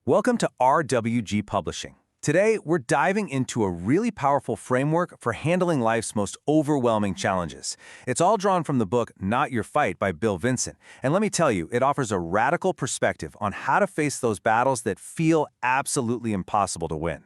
Welcome to RWG Publishing. Today, we're diving into a really powerful framework for handling life's most overwhelming challenges. It's all drawn from the book Not Your Fight by Bill Vincent. And let me tell you, it offers a radical perspective on how to face those battles that feel absolutely impossible to win.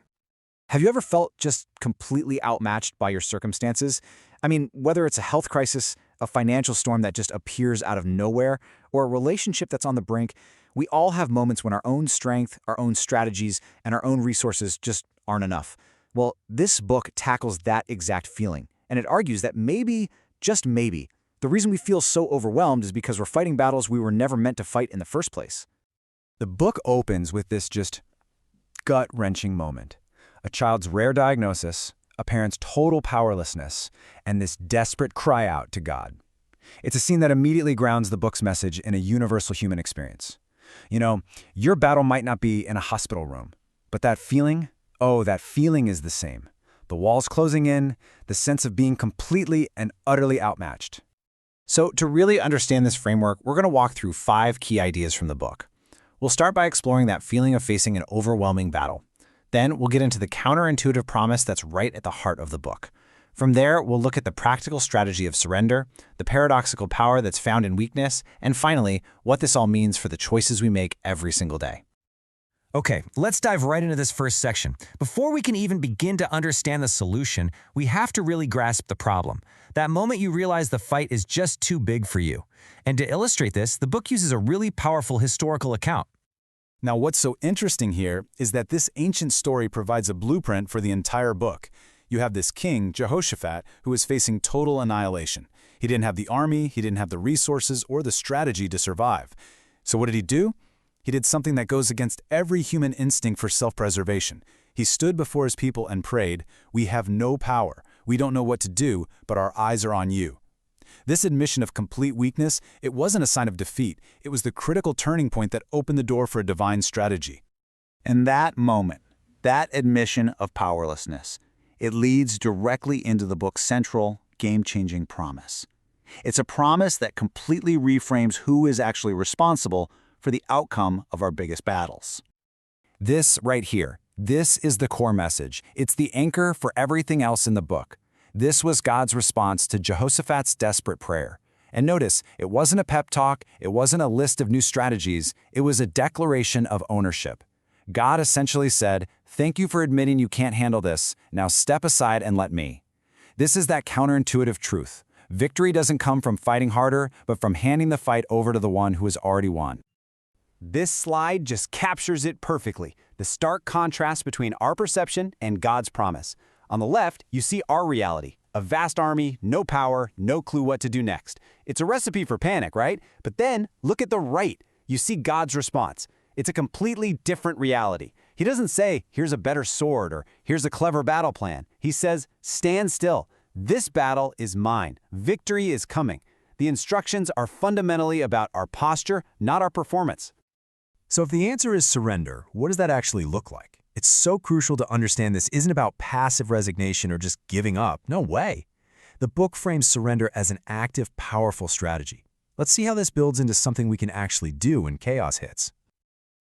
Have you ever felt just completely outmatched by your circumstances? I mean, whether it's a health crisis, a financial storm that just appears out of nowhere, or a relationship that's on the brink, we all have moments when our own strength, our own strategies, and our own resources just aren't enough. Well, this book tackles that exact feeling, and it argues that maybe, just maybe, the reason we feel so overwhelmed is because we're fighting battles we were never meant to fight in the first place. The book opens with this just gut-wrenching moment. A child's rare diagnosis, a parent's total powerlessness, and this desperate cry out to God. It's a scene that immediately grounds the book's message in a universal human experience. You know, your battle might not be in a hospital room, but that feeling, that feeling is the same. The walls closing in, the sense of being completely and utterly outmatched. So to really understand this framework, we're going to walk through 5 key ideas from the book. We'll start by exploring that feeling of facing an overwhelming battle. Then we'll get into the counterintuitive promise that's right at the heart of the book. From there, we'll look at the practical strategy of surrender, the paradoxical power that's found in weakness, and finally, what this all means for the choices we make every single day. Okay, let's dive right into this first section. Before we can even begin to understand the solution, we have to really grasp the problem. That moment you realize the fight is just too big for you. And to illustrate this, the book uses a really powerful historical account. Now, what's so interesting here is that this ancient story provides a blueprint for the entire book. You have this king, Jehoshaphat, who is facing total annihilation. He didn't have the army, he didn't have the resources or the strategy to survive. So what did he do? He did something that goes against every human instinct for self-preservation. He stood before his people and prayed, "We have no power. We don't know what to do, but our eyes are on you." This admission of complete weakness, it wasn't a sign of defeat. It was the critical turning point that opened the door for a divine strategy. And that moment, that admission of powerlessness, it leads directly into the book's central, game-changing promise. It's a promise that completely reframes who is actually responsible for the outcome of our biggest battles. This right here, this is the core message. It's the anchor for everything else in the book. This was God's response to Jehoshaphat's desperate prayer. And notice, it wasn't a pep talk, it wasn't a list of new strategies, it was a declaration of ownership. God essentially said, "Thank you for admitting you can't handle this. Now step aside and let me." This is that counterintuitive truth. Victory doesn't come from fighting harder, but from handing the fight over to the one who has already won. This slide just captures it perfectly, the stark contrast between our perception and God's promise. On the left, you see our reality, a vast army, no power, no clue what to do next. It's a recipe for panic, right? But then, look at the right. You see God's response. It's a completely different reality. He doesn't say, "Here's a better sword," or "Here's a clever battle plan." He says, "Stand still. This battle is mine. Victory is coming." The instructions are fundamentally about our posture, not our performance. So if the answer is surrender, what does that actually look like? It's so crucial to understand this isn't about passive resignation or just giving up. No way. The book frames surrender as an active, powerful strategy. Let's see how this builds into something we can actually do when chaos hits.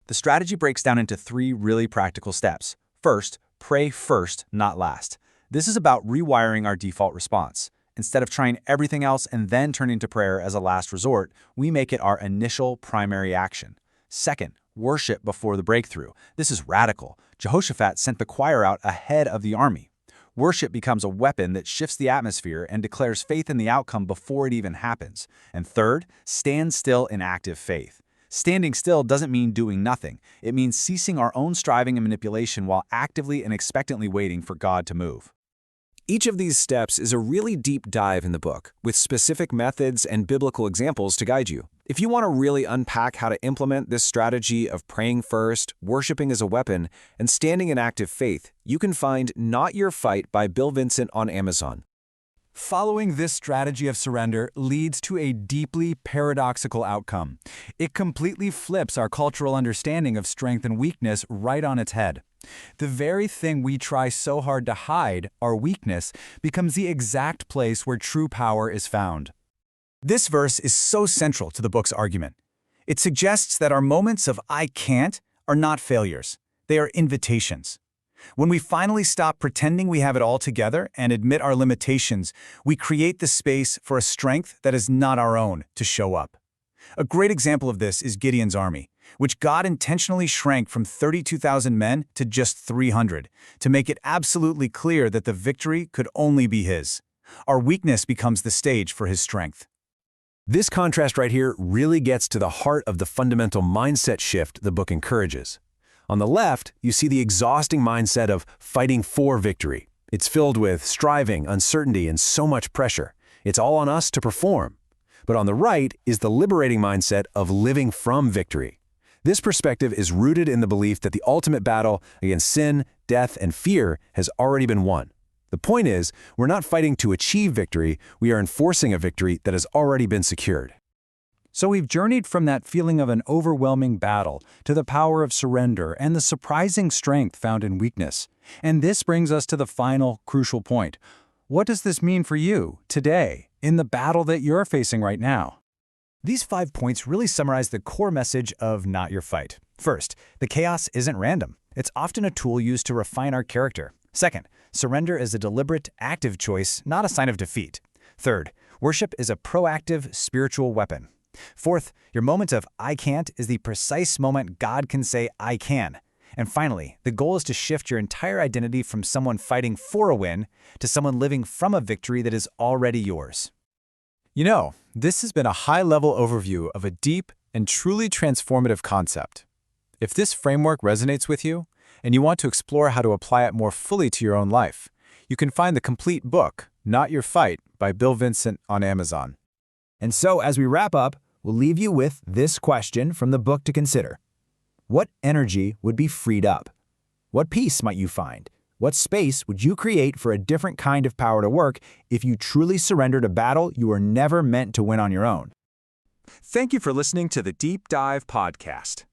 The strategy breaks down into 3 really practical steps. First, pray first, not last. This is about rewiring our default response. Instead of trying everything else and then turning to prayer as a last resort, we make it our initial primary action. Second, worship before the breakthrough. This is radical. Jehoshaphat sent the choir out ahead of the army. Worship becomes a weapon that shifts the atmosphere and declares faith in the outcome before it even happens. And third, stand still in active faith. Standing still doesn't mean doing nothing. It means ceasing our own striving and manipulation while actively and expectantly waiting for God to move. Each of these steps is a really deep dive in the book, with specific methods and biblical examples to guide you. If you want to really unpack how to implement this strategy of praying first, worshiping as a weapon, and standing in active faith, you can find Not Your Fight by Bill Vincent on Amazon. Following this strategy of surrender leads to a deeply paradoxical outcome. It completely flips our cultural understanding of strength and weakness right on its head. The very thing we try so hard to hide, our weakness, becomes the exact place where true power is found. This verse is so central to the book's argument. It suggests that our moments of "I can't" are not failures. They are invitations. When we finally stop pretending we have it all together and admit our limitations, we create the space for a strength that is not our own to show up. A great example of this is Gideon's army, which God intentionally shrank from 32,000 men to just 300, to make it absolutely clear that the victory could only be his. Our weakness becomes the stage for his strength. This contrast right here really gets to the heart of the fundamental mindset shift the book encourages. On the left, you see the exhausting mindset of fighting for victory. It's filled with striving, uncertainty, and so much pressure. It's all on us to perform. But on the right is the liberating mindset of living from victory. This perspective is rooted in the belief that the ultimate battle against sin, death, and fear has already been won. The point is, we're not fighting to achieve victory, we are enforcing a victory that has already been secured. So we've journeyed from that feeling of an overwhelming battle to the power of surrender and the surprising strength found in weakness. And this brings us to the final, crucial point. What does this mean for you, today, in the battle that you're facing right now? These 5 points really summarize the core message of Not Your Fight. First, the chaos isn't random. It's often a tool used to refine our character. Second, surrender is a deliberate, active choice, not a sign of defeat. Third, worship is a proactive, spiritual weapon. Fourth, your moment of I can't is the precise moment God can say I can. And finally, the goal is to shift your entire identity from someone fighting for a win to someone living from a victory that is already yours. You know, this has been a high-level overview of a deep and truly transformative concept. If this framework resonates with you, and you want to explore how to apply it more fully to your own life, you can find the complete book, Not Your Fight, by Bill Vincent on Amazon. And so, as we wrap up, we'll leave you with this question from the book to consider. What energy would be freed up? What peace might you find? What space would you create for a different kind of power to work if you truly surrendered a battle you were never meant to win on your own? Thank you for listening to the Deep Dive Podcast.